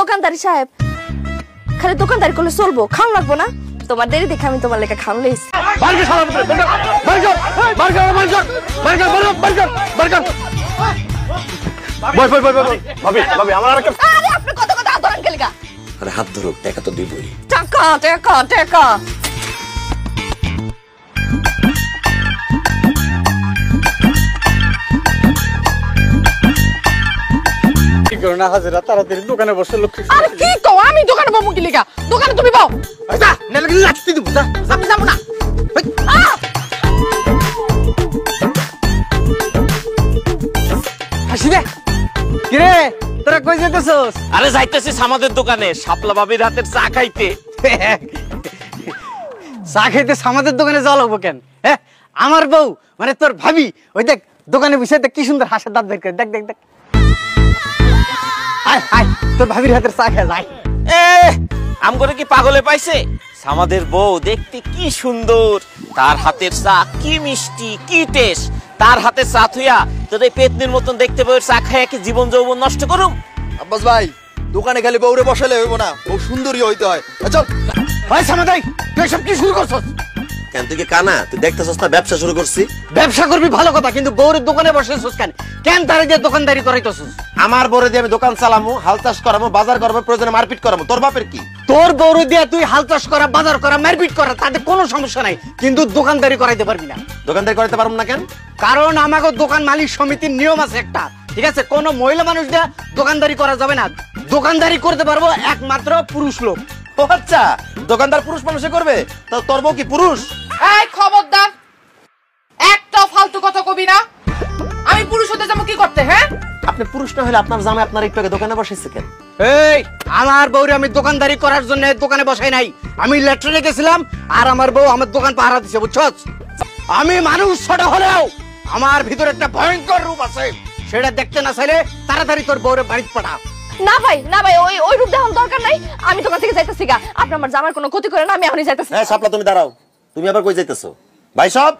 দোকানদারি সাহেব খালি দোকানদারি করলে চলবো, খাওয়া লাগবো না? তোমার দেরি দেখে আমি তোমার লেখা খাওয়া লইছি। হাত ধরো, টাকা তো দিবই। টাকা টাকা টাকা তাড়াতাড়ি দোকানে বসে লক্ষ্মী। আরে কি কও, আমি দোকানে বমু কি লিগা? দোকানে তুমি বও। যা নালে লাঠি দিব, যা আমি যাবো না। হাসিবে কিরে তোরা কই যেতেছস? আরে যাইতেছিস আমাদের দোকানে শাপলা ভাবির হাতের চা খাইতে। চা খাইতে আমাদের দোকানে যাওয়া লাগবো কেন? হ্যাঁ আমার বউ মানে তোর ভাবি, ওই দেখ দোকানে বসে দেখ কি সুন্দর হাসির দাঁত বের করে, দেখ দেখ দেখ। আয় আয় তোর ভাবির হাতের চা খেয়ে যায়। আম করে কি পাগলে পাইছে? আমাদের বউ দেখতে কি সুন্দর, তার হাতের চা কি মিষ্টি, কি টেস্ট। তার হাতের চা থুইয়া তোর এই পেতনির মতন দেখতে বউয়ের চা খাইয়া কি জীবন যৌবন নষ্ট করুম? আব্বাস ভাই, দোকানে খালি বউরে বসালে হইব না, বউ সুন্দরী হইতে হয়। চল ভাই সামাদাই, তুই সব কি শুরু করছস? কেন তুই কি কানা? তুই দেখতেছস না ব্যবসা শুরু করছি? ব্যবসা করবি ভালো কথা, কিন্তু বউরের দোকানে বসেছস কেন? কেন তারে দিয়ে দোকানদারি করাইতেছস? আমার বউরে দিয়ে আমি দোকান চালামু, হাল চাষ করামু, বাজার করবো, প্রয়োজনে মারপিট করামু। তোর বাপের কি? তোর বউরে দিয়ে তুই হাল চাষ করা, বাজার করা, মারপিট করা, তাতে কোনো সমস্যা নাই, কিন্তু দোকানদারি করাইতে পারবি না। দোকানদারি করতে পারবো না কেন? কারণ আমাকে দোকান মালিক সমিতির নিয়ম আছে একটা, ঠিক আছে? কোনো মহিলা মানুষ দিয়ে দোকানদারি করা যাবে না। দোকানদারি করতে পারবো একমাত্র পুরুষ লোক। ও আচ্ছা, দোকানদার পুরুষ মানুষে করবে? তো তোর বউ কি পুরুষ? এই খবরদার, একটা ফালতু কথা কবি না। আমি পুরুষ হতে যাবো কি করতে? হ্যাঁ আপনি পুরুষ না হলে আপনার জামাই আপনার একটু আগে দোকানে বসেছে কেন? এই আমার বউরে আমি দোকানদারি করার জন্য দোকানে বসাই নাই, আমি লেট্রিনে গেছিলাম আর আমার বউ আমার দোকান পাহারা দিছে, বুঝছস? আমি মানুষ ছোট হলেও আমার ভিতরে একটা ভয়ঙ্কর রূপ আছে, সেটা দেখতে না চাইলে তাড়াতাড়ি তোর বউরে বাড়িতে পাঠা। না ভাই, না ভাই, ওই ওই রূপ দেখার দরকার নাই। আমি দোকান থেকে যাইতেছি গা। আপনি আমার জামার কোনো ক্ষতি করেন না, আমি এখনই যাইতেছি। হ্যাঁ সাপলা, তুমি দাঁড়াও। তুমি আবার কই যাইতেছো? ভাই সব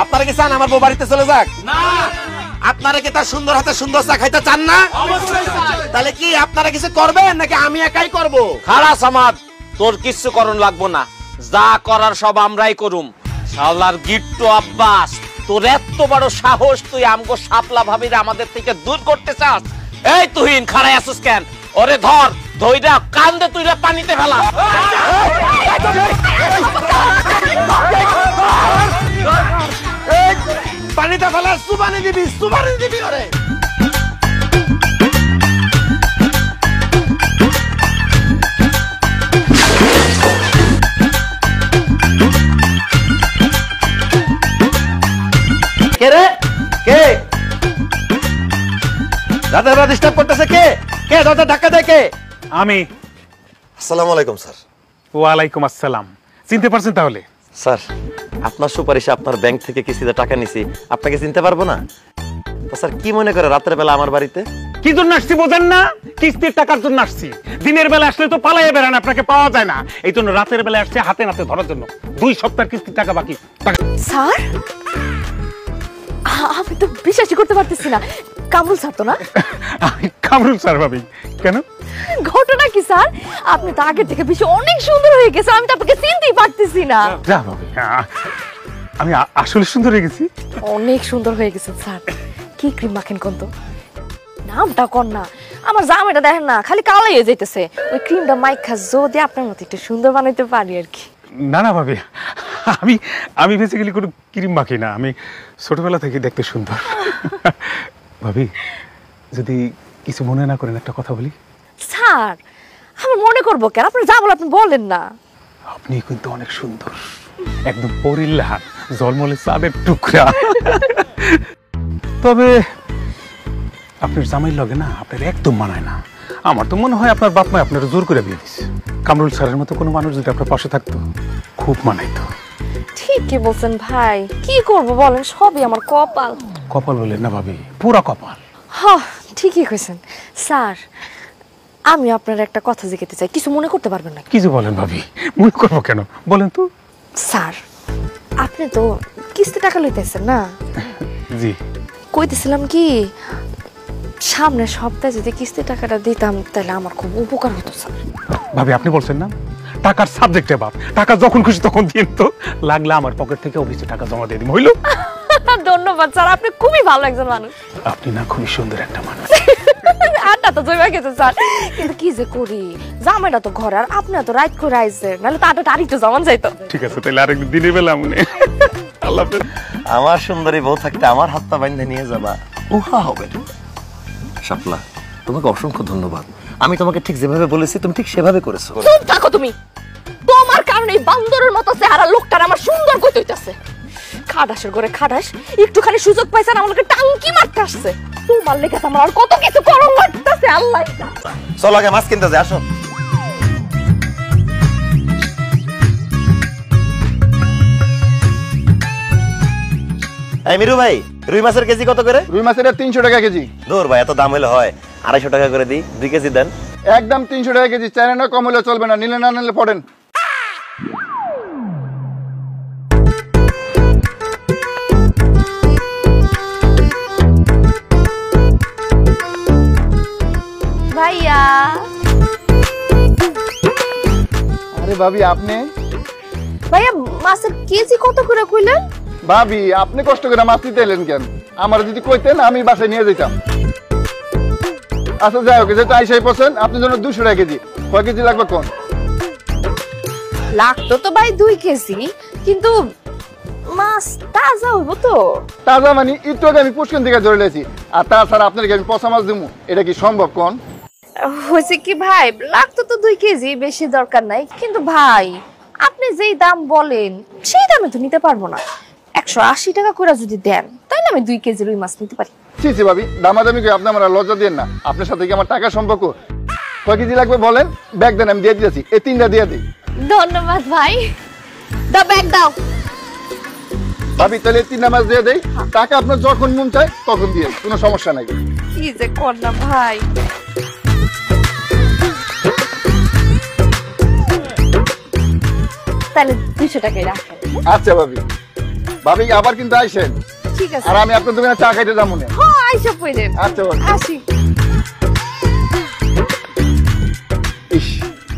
আপনারা কি চান আমার বউ বাড়িতে চলে যাক? না। আপনারা কি তার সুন্দর হাতে সুন্দর চা খাইতে চান না? অবশ্যই চাই। তাহলে কি আপনারা কিছু করবেন নাকি আমি একাই করব? খালাস আমার, তোর কিচ্ছু করণ লাগবো না, যা করার সব আমরাই করুম। শালার গিট্টু আব্বাস, তোর এত বড় সাহস, তুই আমগো শাপলা ভাবির আমাদের থেকে দূর করতে চাস? এই তুহিন খাড়াই আসুস কেন? ওরে ধর, ধইরা কান্দে তুইরা পানিতে ফেলা। পানিতে ফেলা, সুবানি দিবি, সুবানি দিবি ওরে। কে রে? কে রাতে রাতে ডিস্টার্ব করতেছে? কে কে দরজা ধাক্কা দেয় কে? আমি। আসসালামু আলাইকুম স্যার। ওয়ালাইকুম আসসালাম। চিনতে পারছেন তাহলে? স্যার, আপনার সুপারিশে আপনার ব্যাংক থেকে কিস্তিতে টাকা নিছি, আপনাকে চিনতে পারবো না? তো স্যার কি মনে করে রাতের বেলা আমার বাড়িতে? কি জন্য আসছি বোঝেন না? কিস্তির টাকার জন্য আসছি। দিনের বেলা আসলে তো পালাইয়া বেড়ান, আপনাকে পাওয়া যায় না, এই জন্য রাতের বেলা আসছে হাতে নাতে ধরার জন্য। 2 সপ্তাহের কিস্তির টাকা বাকি। স্যার, আমি তো বিশ্বাসই করতে পারতেছি না। কামরুল স্যার তো না? কামরুল স্যার ভাবি? কেন? ঘটনা কি স্যার? আপনি তো আগে থেকে বেশি অনেক সুন্দর হয়ে গেছে, আমি তো আপনাকে চিনতেই পারতেছি না। যা ভাবি, আমি আসলে সুন্দর হয়ে গেছি? অনেক সুন্দর হয়ে গেছে স্যার। কি ক্রিম মাখেন কোন তো? নামটা কোন না? আমার জামাইটা দেখেন না, খালি কালো হয়ে যাইতেছে। ওই ক্রিমটা মাইখা যদি আপনার মতো একটু সুন্দর বানাইতে পারি আর কি। না না ভাবি, আমি বেসিক্যালি কোনো ক্রিম মাখি না, আমি ছোটবেলা থেকে দেখতে সুন্দর। ভাবি যদি কিছু মনে না করেন একটা কথা বলি। স্যার, আমি মনে করবো কেন? আপনি যা বলেন আপনি বলেন না। আপনি কিন্তু অনেক সুন্দর, একদম পরিল্লাহান, জলমলে চাঁদের টুকরা। তবে আপনার জামাইয়ের লগে না আপনার একদম মানায় না। আমার তো মনে হয় আপনার বাপ মা আপনার জোর করে বিয়ে দিচ্ছে। কামরুল স্যারের মতো কোনো মানুষ যদি আপনার পাশে থাকতো খুব মানাইতো। ঠিকই বলছেন ভাই, কি করব বলেন, সবই আমার কপাল। কপাল বলেন না ভাবি, পুরা কপাল। হ্যাঁ ঠিকই কইছেন। স্যার, আমি আপনার একটা কথা জিজ্ঞাসা চাই, কিছু মনে করতে পারবেন না? কিছু বলেন ভাবি, মনে করবো কেন, বলেন তো। স্যার, আপনি তো কিস্তি টাকা লইতেছেন না? জি। কইতেছিলাম কি, সামনের সপ্তাহে যদি কিস্তি টাকাটা দিতাম তাহলে আমার খুব উপকার হতো স্যার। ভাবি আপনি বলছেন না টাকার সাবজেক্টে বাপ, টাকা যখন খুশি তখন দিন, তো লাগলে আমার পকেট থেকে অফিসে টাকা জমা দিয়ে দিন, হইল? ধন্যবাদ স্যার, আপনি খুবই ভালো একজন মানুষ। আপনি না খুবই সুন্দর একটা মানুষ। আড্ডা তো জমা গেছে স্যার, কিন্তু কি যে করি, জামাইটা তো ঘরে আর আপনি তো রাইট করে আইছে, নাহলে তো আড্ডাটা আরেকটু জমান যাইতো। ঠিক আছে, তাহলে আরেকদিন দিনের বেলা মনে। আল্লাহ হাফেজ। আমার সুন্দরী বউ থাকতে আমার হাতটা বাইন্ধে নিয়ে যাবা, উহা হবে না। শাপলা, তোমাকে অসংখ্য ধন্যবাদ। আমি তোমাকে ঠিক যেভাবে বলেছি তুমি ঠিক সেভাবে করেছো। চুপ থাকো তুমি, তোমার কারণে এই বান্দরের মতো চেহারা লোকটার আমার সুন্দর কইতে হইতাছে। খাটাসের ঘরে খাটাস একটুখানি সুযোগ পাইছে না আমাকে টাঙ্কি মারতে আসছে। তোমার লেগে আমার আর কত কিছু করণ লাগতেছে আল্লাহ। চলো আগে মাছ কিনতে যাই, আসো। এই মিরু ভাই, রুই মাছের কেজি কত করে? রুই মাছের 300 টাকা কেজি। দূর ভাই, এত দাম হলে হয়, 250 টাকা করে দিই, 2 কেজি দেন। একদম 300 টাকা কেজি, চাইলে না কম হলে চলবে না, নিলে না নিলে পড়েন। ভাইয়া, আরে ভাবি আপনি? ভাইয়া মাছের কেজি কত করে কইলেন? ভাবি আপনি কষ্ট করে মাছ নিতে এলেন কেন? আমার যদি কইতেন আমি বাসায় নিয়ে যেতাম। আচ্ছা যাই হোক, যেহেতু আইসাই পছন্দ, আপনার জন্য 200 টাকা কেজি। কয় কেজি লাগবে কোন? লাগতো তো ভাই 2 কেজি, কিন্তু মাছ তাজা হইব তো? তাজা মানে একটু আগে আমি পুষ্কন থেকে ধরে লেছি, আর তাছাড়া আপনাকে আমি পচা মাছ দেবো, এটা কি সম্ভব কোন? হয়েছে কি ভাই, লাগতো তো 2 কেজি, বেশি দরকার নাই। কিন্তু ভাই আপনি যেই দাম বলেন সেই দামে তো নিতে পারবো না। 180 টাকা করে যদি দেন তাহলে আমি 2 কেজি রুই মাছ নিতে পারি। ছি ছি ভাবি, দামাদামি করে আপনি আমার লজ্জা দেন না। আপনার সাথে কি আমার টাকা সম্পর্ক? কয় কেজি লাগবে বলেন, ব্যাগ দেন, আমি দিয়ে দিয়েছি। এই 3টা দিয়ে দিই। ধন্যবাদ ভাই, দাও ব্যাগ দাও। ভাবি তাহলে 3টা মাছ দিয়ে দেই, টাকা আপনার যখন মন চায় তখন দিয়ে, কোনো সমস্যা নাই। কি যে কর না ভাই। তাহলে 200 টাকাই রাখেন। আচ্ছা ভাবি, ভাবি আবার কিন্তু আইসেন, ঠিক আছে। আর আমি আপনার দোকানে চা খাইতে যাবো না। হ্যাঁ আইসা পড়েন। আচ্ছা ভাবি। আসি। ইস,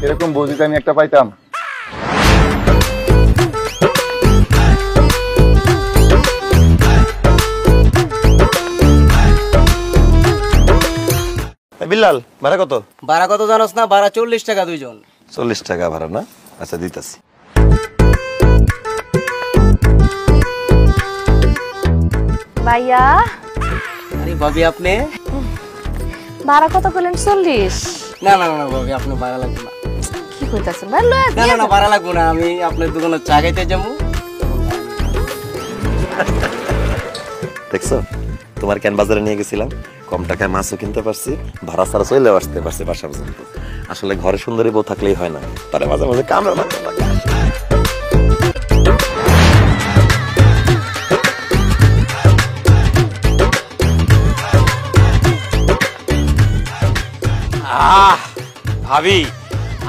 এরকম বউ যদি আমি একটা পাইতাম। বিল্লাল, ভাড়া কত? ভাড়া কত জানোস না? ভাড়া 40 টাকা দুইজন। 40 টাকা ভাড়া না? আচ্ছা দিতাছি। ভাইয়া, আরে ভাবি আপনি? ভাড়া কত করলেন? 40? না না না ভাবি, আপনি ভাড়া লাগবে না। কি কইতাছেন ভাই? লয়া না না না, ভাড়া লাগবে না, আমি আপনার দোকানে চা খাইতে যাবো। দেখছো, তোমার কেন বাজারে নিয়ে গেছিলাম, কম টাকায় মাছও কিনতে পারছি, ভাড়া ছাড়া চলে আসতে পারছি বাসা পর্যন্ত। আসলে ঘরে সুন্দরী বউ থাকলেই হয় না, তারা মাঝে মাঝে কামড়া মারতে লাগে। ভাবি,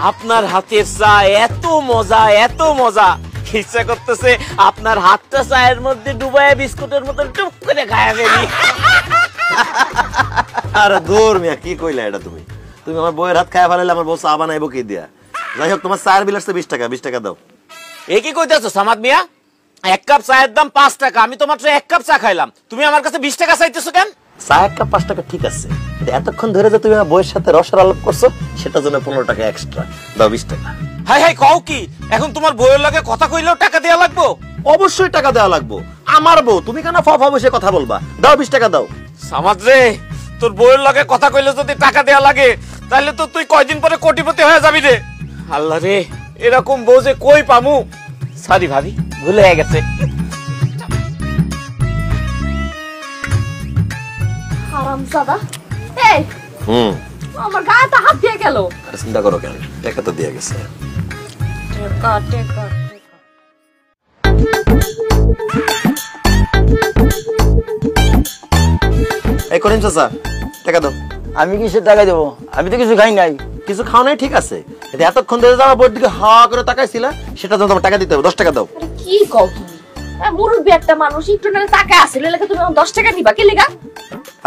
আপনার হাতের চা এত মজা, এত মজা, ইচ্ছা করতেছে আপনার হাতটা চায়ের মধ্যে ডুবাইয়া বিস্কুটের মতন টুক করে খায়া ফেলি। আরে দূর মিয়া, কি কইলা এটা তুমি? তুমি আমার বউয়ের হাত খায়া ফেলালে আমার বউ চা বানাইবো কি দিয়া? যাই হোক, তোমার চায়ের বিল আসছে 20 টাকা, 20 টাকা দাও। এ কি কইতাছো সামাদ মিয়া? 1 কাপ চায়ের দাম 5 টাকা, আমি তো মাত্র 1 কাপ চা খাইলাম, তুমি আমার কাছে 20 টাকা চাইতেছো কেন? চা 1 কাপ 5 টাকা ঠিক আছে, কিন্তু এতক্ষণ ধরে যে তুমি আমার বউয়ের সাথে রসের আলাপ করছো সেটার জন্য 15 টাকা এক্সট্রা দাও। 20 টাকা। হাই হাই, কও কি? এখন তোমার বউয়ের লাগে কথা কইলেও টাকা দেয়া লাগবো? অবশ্যই টাকা দেওয়া লাগবো, আমার বউ, তুমি কেন ফা বসে কথা বলবা? দাও 20 টাকা দাও। সামাদ রে, তোর বউয়ের লাগে কথা কইলে যদি টাকা দেয়া লাগে তাহলে তো তুই কয়দিন পরে কোটিপতি হয়ে যাবি রে। আল্লাহ রে, এরকম বউ যে কই পামু? সরি ভাবি, ভুল হয়ে গেছে। হারামজাদা, এই আমার গায়ে তো হাত দিয়ে গেল। আর চিন্তা করো কেন, টাকা তো দিয়ে গেছে। এই করিম চাচা, টাকা দাও। আমি কিসের টাকা দেবো? আমি তো কিছু খাই নাই। কিছু খাও নাই ঠিক আছে, কিন্তু এতক্ষণ ধরে আমার বোর্ড দিকে হা করে তাকাইছিলা, সেটা জন্য তোমার টাকা দিতে হবে। 10 টাকা দাও। আরে কি কও তুমি? মুরব্বী একটা মানুষ একটু না তাকায় আসলে লাগে তুমি 10 টাকা দিবা কি লেগা?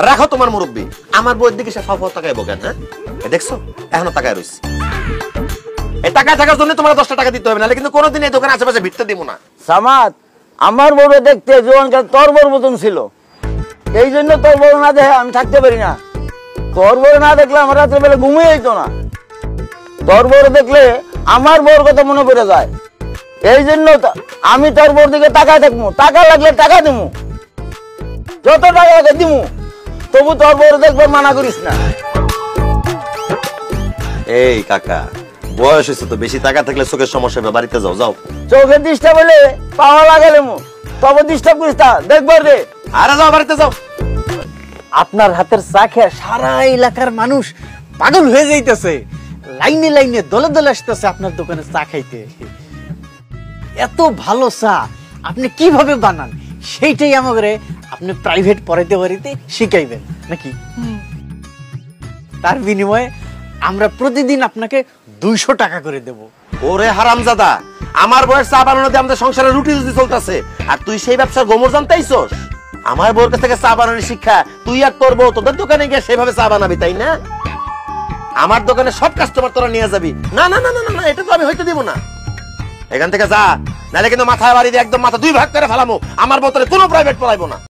রাখো তোমার মুরব্বী, আমার বউয়ের দিকে সে ফাফা তাকাইবো কেন? হ্যাঁ এ দেখছো এখনো তাকায় রইছে। এই টাকা থাকার জন্য তোমার 10 টাকা দিতে হবে, নাহলে কিন্তু কোনোদিন এই দোকানে আশেপাশে ভিড়তে দিব না। সামাদ, আমার বউরে দেখতে জোয়ানকাল তোর বউর মতন ছিল, এই জন্য তোর বউ না দেখে আমি থাকতে পারি না। তোর বউ না দেখলে আমার রাত্রে বেলা ঘুমিয়ে যেত না। তোর বউরে দেখলে আমার বউর কথা মনে পড়ে যায়, এই জন্য আমি তোর বউর দিকে তাকায় থাকবো। টাকা লাগলে টাকা দিমু, যত টাকা লাগে দিমু, তবু তোর বউরে দেখবে মানা করিস না। এই কাকা, বয়স হয়েছে তো, বেশি টাকা থাকলে চোখের সমস্যা হবে, বাড়িতে যাও যাও। চোখে ডিস্টার্ব হলে পাওয়া লাগালে মু, তবে ডিস্টার্ব করিস না, দেখবার রে। আরে যাও বাড়িতে যাও। আপনার হাতের চা খেয়ে সারা এলাকার মানুষ পাগল হয়ে যাইতেছে, লাইনে লাইনে দলে দলে আসতেছে আপনার দোকানে চা খাইতে। এত ভালো চা আপনি কিভাবে বানান সেইটাই আমাকে আপনি প্রাইভেট পড়াইতে পারিতে শিখাইবেন নাকি? তার বিনিময়ে আমরা প্রতিদিন আপনাকে 200 টাকা করে দেব। ওরে হারামজাদা, আমার বয়স চা বানানো দিয়ে আমাদের সংসারে রুটি রুটি চলতেছে, আর তুই সেই ব্যবসার গোমর জানতেইছস? আমার বউর কাছ থেকে চা বানানোর শিক্ষা তুই আর তোর বউ তোদের দোকানে গিয়ে সেভাবে চা বানাবি, তাই না? আমার দোকানে সব কাস্টমার তোরা নিয়ে যাবি? না না না না না, এটা তো আমি হইতে দিব না। এখান থেকে যা, নাহলে কিন্তু মাথায় বাড়ি দিয়ে একদম মাথা 2 ভাগ করে ফেলামো। আমার বউ তোরে কোনো প্রাইভেট পড়াইবো না।